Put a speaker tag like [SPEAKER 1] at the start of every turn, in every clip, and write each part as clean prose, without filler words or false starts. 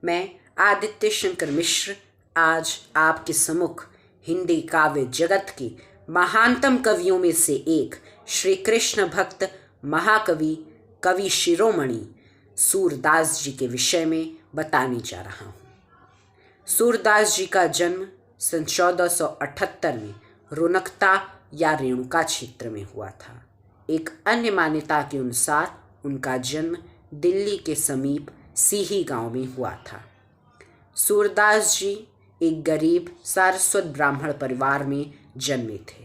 [SPEAKER 1] मैं आदित्य शंकर मिश्र आज आपके सम्मुख हिंदी काव्य जगत के महानतम कवियों में से एक श्री कृष्ण भक्त महाकवि कवि शिरोमणि सूरदास जी के विषय में बताने जा रहा हूँ। सूरदास जी का जन्म सन 1478 में रोनकता या रेणुका क्षेत्र में हुआ था। एक अन्य मान्यता के अनुसार उनका जन्म दिल्ली के समीप सीही गांव में हुआ था। सूरदास जी एक गरीब सारस्वत ब्राह्मण परिवार में जन्मे थे।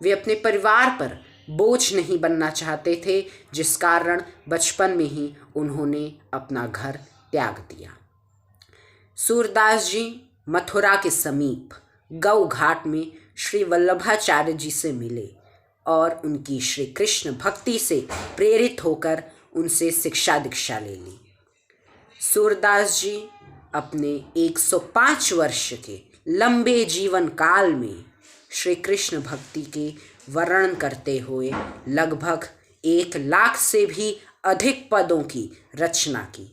[SPEAKER 1] वे अपने परिवार पर बोझ नहीं बनना चाहते थे, जिस कारण बचपन में ही उन्होंने अपना घर त्याग दिया। सूरदास जी मथुरा के समीप गौ घाट में श्री वल्लभाचार्य जी से मिले और उनकी श्री कृष्ण भक्ति से प्रेरित होकर उनसे शिक्षा दीक्षा ले ली। सूरदास जी अपने 105 वर्ष के लंबे जीवन काल में श्री कृष्ण भक्ति के वर्णन करते हुए लगभग 1 लाख से भी अधिक पदों की रचना की,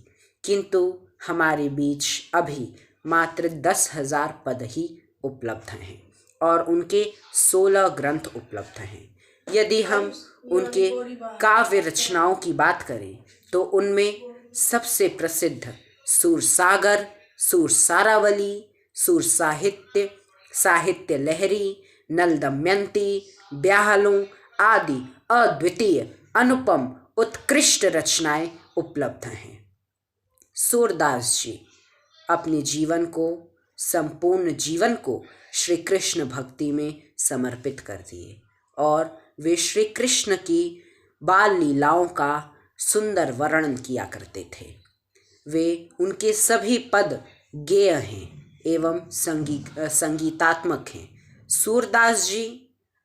[SPEAKER 1] किंतु हमारे बीच अभी मात्र 10,000 पद ही उपलब्ध हैं और उनके 16 ग्रंथ उपलब्ध हैं। यदि हम उनके काव्य रचनाओं की बात करें तो उनमें सबसे प्रसिद्ध सूरसागर, सूरसारावली, सूरसाहित्य, साहित्य लहरी, नल दमयंती, ब्याहलों आदि अद्वितीय, अनुपम, उत्कृष्ट रचनाएं उपलब्ध हैं। सूरदास जी अपने संपूर्ण जीवन को श्री कृष्ण भक्ति में समर्पित कर दिए और वे श्री कृष्ण की बाल लीलाओं का सुंदर वर्णन किया करते थे। वे उनके सभी पद गेय हैं एवं संगीतात्मक हैं। सूरदास जी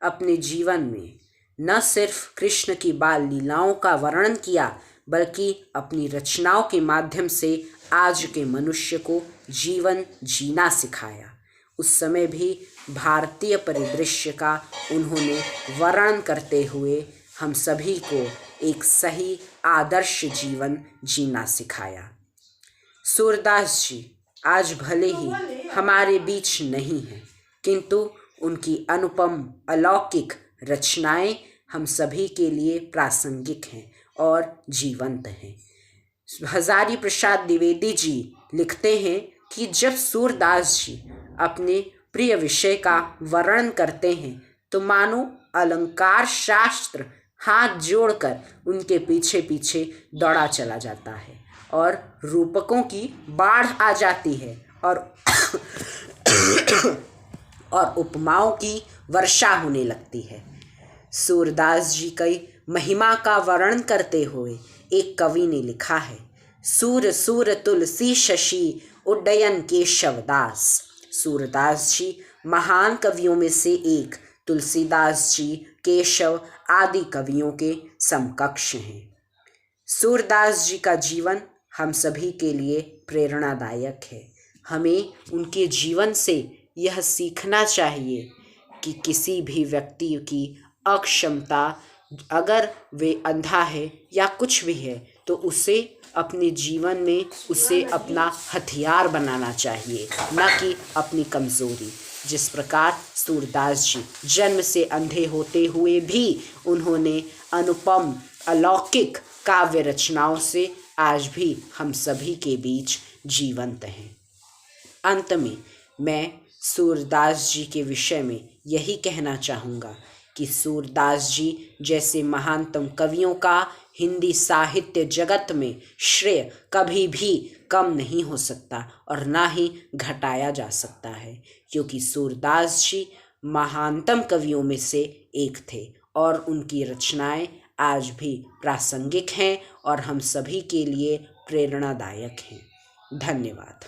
[SPEAKER 1] अपने जीवन में न सिर्फ कृष्ण की बाल लीलाओं का वर्णन किया, बल्कि अपनी रचनाओं के माध्यम से आज के मनुष्य को जीवन जीना सिखाया। उस समय भी भारतीय परिदृश्य का उन्होंने वर्णन करते हुए हम सभी को एक सही आदर्श जीवन जीना सिखाया। सूरदास जी आज भले ही हमारे बीच नहीं हैं, किंतु उनकी अनुपम अलौकिक रचनाएं हम सभी के लिए प्रासंगिक हैं और जीवंत हैं। हजारी प्रसाद द्विवेदी जी लिखते हैं कि जब सूरदास जी अपने प्रिय विषय का वर्णन करते हैं तो मानो अलंकार शास्त्र हाथ जोड़कर उनके पीछे पीछे दौड़ा चला जाता है और रूपकों की बाढ़ आ जाती है और उपमाओं की वर्षा होने लगती है। सूरदास जी की महिमा का वर्णन करते हुए एक कवि ने लिखा है, सूर सूर तुलसी शशि उड्डयन केशवदास। सूरदास जी महान कवियों में से एक तुलसीदास जी, केशव आदि कवियों के समकक्ष हैं। सूरदास जी का जीवन हम सभी के लिए प्रेरणादायक है। हमें उनके जीवन से यह सीखना चाहिए कि किसी भी व्यक्ति की अक्षमता, अगर वे अंधा है या कुछ भी है, तो उसे अपने जीवन में उसे अपना हथियार बनाना चाहिए, न कि अपनी कमज़ोरी। जिस प्रकार सूरदास जी जन्म से अंधे होते हुए भी उन्होंने अनुपम अलौकिक काव्य रचनाओं से आज भी हम सभी के बीच जीवंत हैं। अंत में मैं सूरदास जी के विषय में यही कहना चाहूँगा कि सूरदास जी जैसे महानतम कवियों का हिंदी साहित्य जगत में श्रेय कभी भी कम नहीं हो सकता और ना ही घटाया जा सकता है, क्योंकि सूरदास जी महानतम कवियों में से एक थे और उनकी रचनाएं आज भी प्रासंगिक हैं और हम सभी के लिए प्रेरणादायक हैं। धन्यवाद।